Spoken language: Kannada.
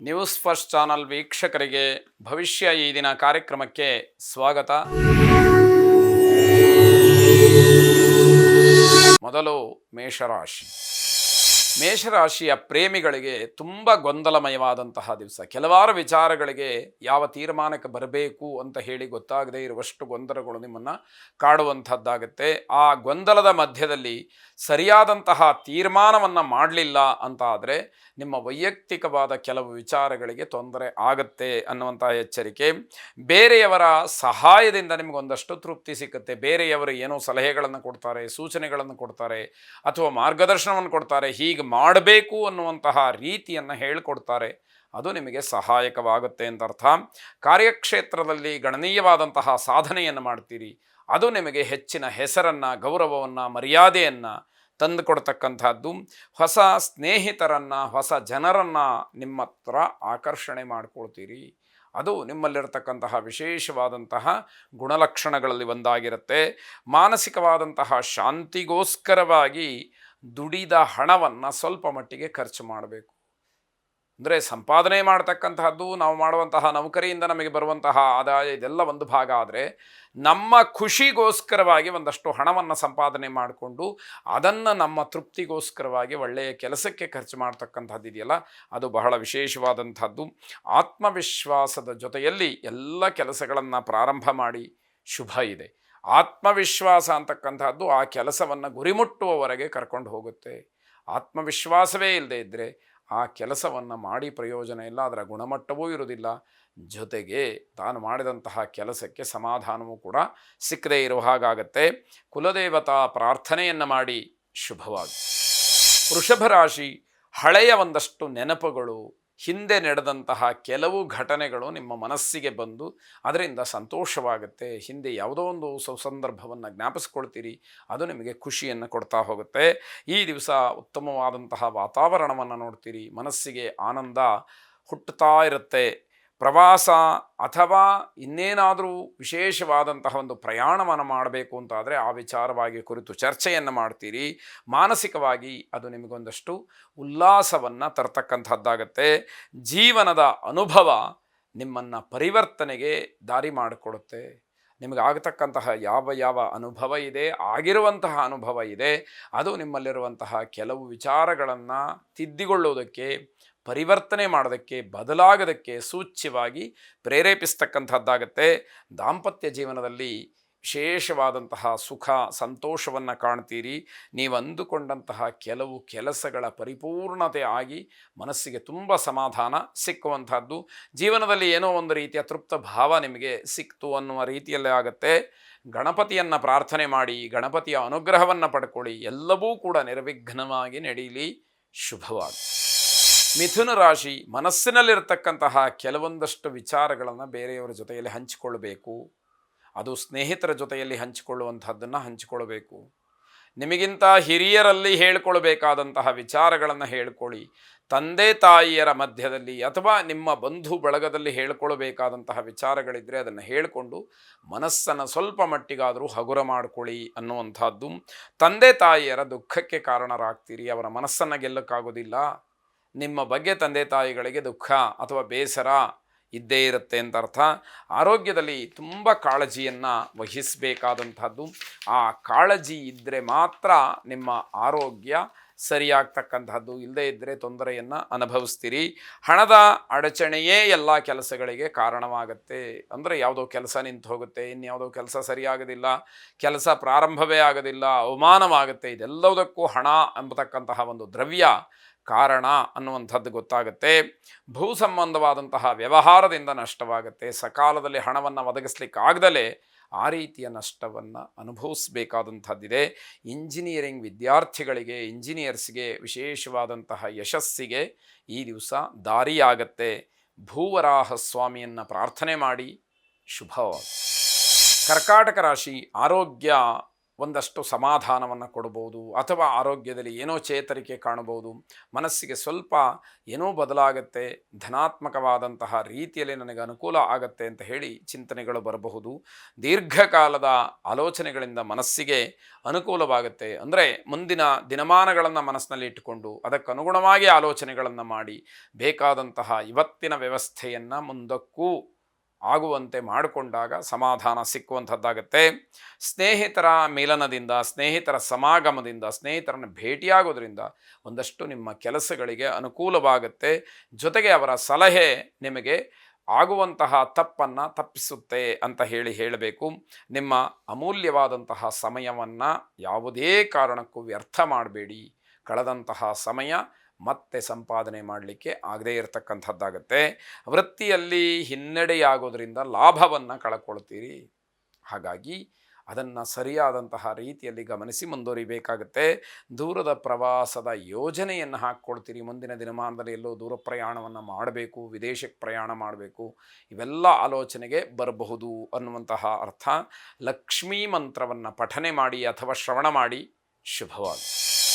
ನ್ಯೂಸ್ ಫಸ್ಟ್ ಚಾನಲ್ ವೀಕ್ಷಕರಿಗೆ ಭವಿಷ್ಯ ಈ ದಿನ ಕಾರ್ಯಕ್ರಮಕ್ಕೆ ಸ್ವಾಗತ. ಮೊದಲು ಮೇಷರಾಶಿ. ಮೇಷರಾಶಿಯ ಪ್ರೇಮಿಗಳಿಗೆ ತುಂಬ ಗೊಂದಲಮಯವಾದಂತಹ ದಿವಸ. ಕೆಲವಾರು ವಿಚಾರಗಳಿಗೆ ಯಾವ ತೀರ್ಮಾನಕ್ಕೆ ಬರಬೇಕು ಅಂತ ಹೇಳಿ ಗೊತ್ತಾಗದೇ ಇರುವಷ್ಟು ಗೊಂದಲಗಳು ನಿಮ್ಮನ್ನು ಕಾಡುವಂಥದ್ದಾಗುತ್ತೆ. ಆ ಗೊಂದಲದ ಮಧ್ಯದಲ್ಲಿ ಸರಿಯಾದಂತಹ ತೀರ್ಮಾನವನ್ನು ಮಾಡಲಿಲ್ಲ ಅಂತ ಆದರೆ ನಿಮ್ಮ ವೈಯಕ್ತಿಕವಾದ ಕೆಲವು ವಿಚಾರಗಳಿಗೆ ತೊಂದರೆ ಆಗುತ್ತೆ ಅನ್ನುವಂತಹ ಎಚ್ಚರಿಕೆ. ಬೇರೆಯವರ ಸಹಾಯದಿಂದ ನಿಮಗೊಂದಷ್ಟು ತೃಪ್ತಿ ಸಿಕ್ಕುತ್ತೆ. ಬೇರೆಯವರು ಏನೋ ಸಲಹೆಗಳನ್ನು ಕೊಡ್ತಾರೆ, ಸೂಚನೆಗಳನ್ನು ಕೊಡ್ತಾರೆ, ಅಥವಾ ಮಾರ್ಗದರ್ಶನವನ್ನು ಕೊಡ್ತಾರೆ, ಹೀಗೆ ಮಾಡಬೇಕು ಅನ್ನುವಂತಹ ರೀತಿಯನ್ನು ಹೇಳಿಕೊಡ್ತಾರೆ. ಅದು ನಿಮಗೆ ಸಹಾಯಕವಾಗುತ್ತೆ ಅಂತ ಅರ್ಥ. ಕಾರ್ಯಕ್ಷೇತ್ರದಲ್ಲಿ ಗಣನೀಯವಾದಂತಹ ಸಾಧನೆಯನ್ನು ಮಾಡ್ತೀರಿ. ಅದು ನಿಮಗೆ ಹೆಚ್ಚಿನ ಹೆಸರನ್ನು, ಗೌರವವನ್ನು, ಮರ್ಯಾದೆಯನ್ನು ತಂದುಕೊಡ್ತಕ್ಕಂಥದ್ದು. ಹೊಸ ಸ್ನೇಹಿತರನ್ನು, ಹೊಸ ಜನರನ್ನು ನಿಮ್ಮ ಹತ್ರ ಆಕರ್ಷಣೆ ಮಾಡಿಕೊಳ್ತೀರಿ. ಅದು ನಿಮ್ಮಲ್ಲಿರತಕ್ಕಂತಹ ವಿಶೇಷವಾದಂತಹ ಗುಣಲಕ್ಷಣಗಳಲ್ಲಿ ಒಂದಾಗಿರುತ್ತೆ. ಮಾನಸಿಕವಾದಂತಹ ಶಾಂತಿಗೋಸ್ಕರವಾಗಿ ದುಡಿದ ಹಣವನ್ನು ಸ್ವಲ್ಪ ಮಟ್ಟಿಗೆ ಖರ್ಚು ಮಾಡಬೇಕು. ಅಂದರೆ ಸಂಪಾದನೆ ಮಾಡ್ತಕ್ಕಂತಹದ್ದು, ನಾವು ಮಾಡುವಂತಹ ನೌಕರಿಯಿಂದ ನಮಗೆ ಬರುವಂತಹ ಆದಾಯ, ಇದೆಲ್ಲ ಒಂದು ಭಾಗ. ಆದರೆ ನಮ್ಮ ಖುಷಿಗೋಸ್ಕರವಾಗಿ ಒಂದಷ್ಟು ಹಣವನ್ನು ಸಂಪಾದನೆ ಮಾಡಿಕೊಂಡು ಅದನ್ನು ನಮ್ಮ ತೃಪ್ತಿಗೋಸ್ಕರವಾಗಿ ಒಳ್ಳೆಯ ಕೆಲಸಕ್ಕೆ ಖರ್ಚು ಮಾಡ್ತಕ್ಕಂಥದ್ದು ಇದೆಯಲ್ಲ, ಅದು ಬಹಳ ವಿಶೇಷವಾದಂಥದ್ದು. ಆತ್ಮವಿಶ್ವಾಸದ ಜೊತೆಯಲ್ಲಿ ಎಲ್ಲ ಕೆಲಸಗಳನ್ನು ಪ್ರಾರಂಭ ಮಾಡಿ ಶುಭ ಇದೆ. ಆತ್ಮವಿಶ್ವಾಸ ಅಂತಕ್ಕಂಥದ್ದು ಆ ಕೆಲಸವನ್ನು ಗುರಿಮುಟ್ಟುವವರೆಗೆ ಕರ್ಕೊಂಡು ಹೋಗುತ್ತೆ. ಆತ್ಮವಿಶ್ವಾಸವೇ ಇಲ್ಲದೆ ಇದ್ದರೆ ಆ ಕೆಲಸವನ್ನು ಮಾಡಿ ಪ್ರಯೋಜನ ಇಲ್ಲ, ಅದರ ಗುಣಮಟ್ಟವೂ ಇರುವುದಿಲ್ಲ, ಜೊತೆಗೆ ತಾನು ಮಾಡಿದಂತಹ ಕೆಲಸಕ್ಕೆ ಸಮಾಧಾನವೂ ಕೂಡ ಸಿಕ್ಕದೇ ಇರುವ ಹಾಗಾಗತ್ತೆ. ಕುಲದೇವತಾ ಪ್ರಾರ್ಥನೆಯನ್ನು ಮಾಡಿ ಶುಭವಾಗಿ. ವೃಷಭ ರಾಶಿ. ಹಳೆಯ ಒಂದಷ್ಟು ನೆನಪುಗಳು, ಹಿಂದೆ ನಡೆದಂತಹ ಕೆಲವು ಘಟನೆಗಳು ನಿಮ್ಮ ಮನಸ್ಸಿಗೆ ಬಂದು ಅದರಿಂದ ಸಂತೋಷವಾಗುತ್ತೆ. ಹಿಂದೆ ಯಾವುದೋ ಒಂದು ಸಂದರ್ಭವನ್ನು ಜ್ಞಾಪಿಸ್ಕೊಳ್ತೀರಿ, ಅದು ನಿಮಗೆ ಖುಷಿಯನ್ನು ಕೊಡ್ತಾ ಹೋಗುತ್ತೆ. ಈ ದಿವಸ ಉತ್ತಮವಾದಂತಹ ವಾತಾವರಣವನ್ನು ನೋಡ್ತೀರಿ, ಮನಸ್ಸಿಗೆ ಆನಂದ ಹುಟ್ಟುತ್ತಾ ಇರುತ್ತೆ. ಪ್ರವಾಸ ಅಥವಾ ಇನ್ನೇನಾದರೂ ವಿಶೇಷವಾದಂತಹ ಒಂದು ಪ್ರಯಾಣವನ್ನು ಮಾಡಬೇಕು ಅಂತಾದರೆ ಆ ವಿಚಾರವಾಗಿ ಕುರಿತು ಚರ್ಚೆಯನ್ನು ಮಾಡ್ತೀರಿ. ಮಾನಸಿಕವಾಗಿ ಅದು ನಿಮಗೊಂದಷ್ಟು ಉಲ್ಲಾಸವನ್ನು ತರ್ತಕ್ಕಂಥದ್ದಾಗತ್ತೆ. ಜೀವನದ ಅನುಭವ ನಿಮ್ಮನ್ನು ಪರಿವರ್ತನೆಗೆ ದಾರಿ ಮಾಡಿಕೊಡುತ್ತೆ. ನಿಮಗಾಗತಕ್ಕಂತಹ ಯಾವ ಅನುಭವ ಇದೆ, ಆಗಿರುವಂತಹ ಅನುಭವ ಇದೆ, ಅದು ನಿಮ್ಮಲ್ಲಿರುವಂತಹ ಕೆಲವು ವಿಚಾರಗಳನ್ನು ತಿದ್ದಿಕೊಳ್ಳುವುದಕ್ಕೆ, ಪರಿವರ್ತನೆ ಮಾಡೋದಕ್ಕೆ, ಬದಲಾಗೋದಕ್ಕೆ ಸೂಚ್ಯವಾಗಿ ಪ್ರೇರೇಪಿಸ್ತಕ್ಕಂಥದ್ದಾಗತ್ತೆ. ದಾಂಪತ್ಯ ಜೀವನದಲ್ಲಿ ವಿಶೇಷವಾದಂತಹ ಸುಖ ಸಂತೋಷವನ್ನು ಕಾಣ್ತೀರಿ. ನೀವು ಅಂದುಕೊಂಡಂತಹ ಕೆಲವು ಕೆಲಸಗಳ ಪರಿಪೂರ್ಣತೆ ಆಗಿ ಮನಸ್ಸಿಗೆ ತುಂಬ ಸಮಾಧಾನ ಸಿಕ್ಕುವಂಥದ್ದು. ಜೀವನದಲ್ಲಿ ಏನೋ ಒಂದು ರೀತಿಯ ತೃಪ್ತ ಭಾವ ನಿಮಗೆ ಸಿಕ್ತು ಅನ್ನುವ ರೀತಿಯಲ್ಲೇ ಆಗುತ್ತೆ. ಗಣಪತಿಯನ್ನು ಪ್ರಾರ್ಥನೆ ಮಾಡಿ, ಗಣಪತಿಯ ಅನುಗ್ರಹವನ್ನು ಪಡ್ಕೊಳ್ಳಿ. ಎಲ್ಲವೂ ಕೂಡ ನಿರ್ವಿಘ್ನವಾಗಿ ನಡೆಯಲಿ. ಶುಭವಾಗಿ. ಮಿಥುನ ರಾಶಿ. ಮನಸ್ಸಿನಲ್ಲಿರ್ತಕ್ಕಂತಹ ಕೆಲವೊಂದಷ್ಟು ವಿಚಾರಗಳನ್ನು ಬೇರೆಯವರ ಜೊತೆಯಲ್ಲಿ ಹಂಚಿಕೊಳ್ಳಬೇಕು. ಅದು ಸ್ನೇಹಿತರ ಜೊತೆಯಲ್ಲಿ ಹಂಚಿಕೊಳ್ಳುವಂಥದ್ದನ್ನು ಹಂಚಿಕೊಳ್ಬೇಕು. ನಿಮಗಿಂತ ಹಿರಿಯರಲ್ಲಿ ಹೇಳಿಕೊಳ್ಬೇಕಾದಂತಹ ವಿಚಾರಗಳನ್ನು ಹೇಳಿಕೊಳ್ಳಿ. ತಂದೆ ತಾಯಿಯರ ಮಧ್ಯದಲ್ಲಿ ಅಥವಾ ನಿಮ್ಮ ಬಂಧು ಬಳಗದಲ್ಲಿ ಹೇಳಿಕೊಳ್ಬೇಕಾದಂತಹ ವಿಚಾರಗಳಿದ್ದರೆ ಅದನ್ನು ಹೇಳಿಕೊಂಡು ಮನಸ್ಸನ್ನು ಸ್ವಲ್ಪ ಮಟ್ಟಿಗಾದರೂ ಹಗುರ ಮಾಡಿಕೊಳ್ಳಿ ಅನ್ನುವಂಥದ್ದು. ತಂದೆ ತಾಯಿಯರ ದುಃಖಕ್ಕೆ ಕಾರಣರಾಗ್ತೀರಿ, ಅವರ ಮನಸ್ಸನ್ನು ಗೆಲ್ಲಕ್ಕಾಗೋದಿಲ್ಲ. ನಿಮ್ಮ ಬಗ್ಗೆ ತಂದೆ ತಾಯಿಗಳಿಗೆ ದುಃಖ ಅಥವಾ ಬೇಸರ ಇದ್ದೇ ಇರುತ್ತೆ ಅಂತ ಅರ್ಥ. ಆರೋಗ್ಯದಲ್ಲಿ ತುಂಬ ಕಾಳಜಿಯನ್ನು ವಹಿಸಬೇಕಾದಂಥದ್ದು. ಆ ಕಾಳಜಿ ಇದ್ದರೆ ಮಾತ್ರ ನಿಮ್ಮ ಆರೋಗ್ಯ ಸರಿಯಾಗ್ತಕ್ಕಂಥದ್ದು, ಇಲ್ಲದೇ ಇದ್ದರೆ ತೊಂದರೆಯನ್ನು ಅನುಭವಿಸ್ತೀರಿ. ಹಣದ ಅಡಚಣೆಯೇ ಎಲ್ಲ ಕೆಲಸಗಳಿಗೆ ಕಾರಣವಾಗುತ್ತೆ. ಅಂದರೆ ಯಾವುದೋ ಕೆಲಸ ನಿಂತು ಹೋಗುತ್ತೆ, ಇನ್ಯಾವುದೋ ಕೆಲಸ ಸರಿಯಾಗೋದಿಲ್ಲ, ಕೆಲಸ ಪ್ರಾರಂಭವೇ ಆಗೋದಿಲ್ಲ, ಅವಮಾನವಾಗುತ್ತೆ. ಇದೆಲ್ಲದಕ್ಕೂ ಹಣ ಎಂಬತಕ್ಕಂತಹ ಒಂದು ದ್ರವ್ಯ ಕಾರಣ ಅನ್ನುವಂಥದ್ದು ಗೊತ್ತಾಗುತ್ತೆ. ಭೂ ಸಂಬಂಧವಾದಂತಹ ವ್ಯವಹಾರದಿಂದ ನಷ್ಟವಾಗುತ್ತೆ. ಸಕಾಲದಲ್ಲಿ ಹಣವನ್ನು ಒದಗಿಸ್ಲಿಕ್ಕಾಗದಲೇ ಆ ರೀತಿಯ ನಷ್ಟವನ್ನು ಅನುಭವಿಸಬೇಕಾದಂಥದ್ದಿದೆ. ಇಂಜಿನಿಯರಿಂಗ್ ವಿದ್ಯಾರ್ಥಿಗಳಿಗೆ, ಇಂಜಿನಿಯರ್ಸ್ಗೆ ವಿಶೇಷವಾದಂತಹ ಯಶಸ್ಸಿಗೆ ಈ ದಿವಸ ದಾರಿಯಾಗತ್ತೆ. ಭೂವರಾಹ ಸ್ವಾಮಿಯನ್ನು ಪ್ರಾರ್ಥನೆ ಮಾಡಿ ಶುಭವಾಗಿ. ಕರ್ಕಾಟಕ ರಾಶಿ. ಆರೋಗ್ಯ ಒಂದಷ್ಟು ಸಮಾಧಾನವನ್ನು ಕೊಡ್ಬೋದು, ಅಥವಾ ಆರೋಗ್ಯದಲ್ಲಿ ಏನೋ ಚೇತರಿಕೆ ಕಾಣಬಹುದು, ಮನಸ್ಸಿಗೆ ಸ್ವಲ್ಪ ಏನೋ ಬದಲಾಗತ್ತೆ, ಧನಾತ್ಮಕವಾದಂತಹ ರೀತಿಯಲ್ಲಿ ನನಗೆ ಅನುಕೂಲ ಆಗತ್ತೆ ಅಂತ ಹೇಳಿ ಚಿಂತನೆಗಳು ಬರಬಹುದು. ದೀರ್ಘಕಾಲದ ಆಲೋಚನೆಗಳಿಂದ ಮನಸ್ಸಿಗೆ ಅನುಕೂಲವಾಗುತ್ತೆ. ಅಂದರೆ ಮುಂದಿನ ದಿನಮಾನಗಳನ್ನು ಮನಸ್ಸಿನಲ್ಲಿ ಇಟ್ಟುಕೊಂಡು ಅದಕ್ಕನುಗುಣವಾಗಿ ಆಲೋಚನೆಗಳನ್ನು ಮಾಡಿ ಬೇಕಾದಂತಹ ಇವತ್ತಿನ ವ್ಯವಸ್ಥೆಯನ್ನು ಮುಂದಕ್ಕೂ ಆಗುವಂತೆ ಮಾಡಿಕೊಂಡಾಗ ಸಮಾಧಾನ ಸಿಕ್ಕುವಂಥದ್ದಾಗತ್ತೆ. ಸ್ನೇಹಿತರ ಮಿಲನದಿಂದ, ಸ್ನೇಹಿತರ ಸಮಾಗಮದಿಂದ, ಸ್ನೇಹಿತರನ್ನು ಭೇಟಿಯಾಗೋದ್ರಿಂದ ಒಂದಷ್ಟು ನಿಮ್ಮ ಕೆಲಸಗಳಿಗೆ ಅನುಕೂಲವಾಗುತ್ತೆ. ಜೊತೆಗೆ ಅವರ ಸಲಹೆ ನಿಮಗೆ ಆಗುವಂತಹ ತಪ್ಪನ್ನು ತಪ್ಪಿಸುತ್ತೆ ಅಂತ ಹೇಳಬೇಕು. ನಿಮ್ಮ ಅಮೂಲ್ಯವಾದಂತಹ ಸಮಯವನ್ನು ಯಾವುದೇ ಕಾರಣಕ್ಕೂ ವ್ಯರ್ಥ ಮಾಡಬೇಡಿ. ಕಳೆದಂತಹ ಸಮಯ ಮತ್ತೆ ಸಂಪಾದನೆ ಮಾಡಲಿಕ್ಕೆ ಆಗದೇ ಇರತಕ್ಕಂಥದ್ದಾಗತ್ತೆ. ವೃತ್ತಿಯಲ್ಲಿ ಹಿನ್ನಡೆಯಾಗೋದ್ರಿಂದ ಲಾಭವನ್ನು ಕಳ್ಕೊಳ್ತೀರಿ. ಹಾಗಾಗಿ ಅದನ್ನು ಸರಿಯಾದಂತಹ ರೀತಿಯಲ್ಲಿ ಗಮನಿಸಿ ಮುಂದುವರಿಬೇಕಾಗತ್ತೆ. ದೂರದ ಪ್ರವಾಸದ ಯೋಜನೆಯನ್ನು ಹಾಕ್ಕೊಳ್ತೀರಿ. ಮುಂದಿನ ದಿನಮಾನದಲ್ಲಿ ಎಲ್ಲೋ ದೂರ ಪ್ರಯಾಣವನ್ನು ಮಾಡಬೇಕು, ವಿದೇಶಕ್ಕೆ ಪ್ರಯಾಣ ಮಾಡಬೇಕು, ಇವೆಲ್ಲ ಆಲೋಚನೆಗೆ ಬರಬಹುದು ಅನ್ನುವಂತಹ ಅರ್ಥ. ಲಕ್ಷ್ಮೀ ಮಂತ್ರವನ್ನು ಪಠನೆ ಮಾಡಿ ಅಥವಾ ಶ್ರವಣ ಮಾಡಿ. ಶುಭವಾಗಲಿ.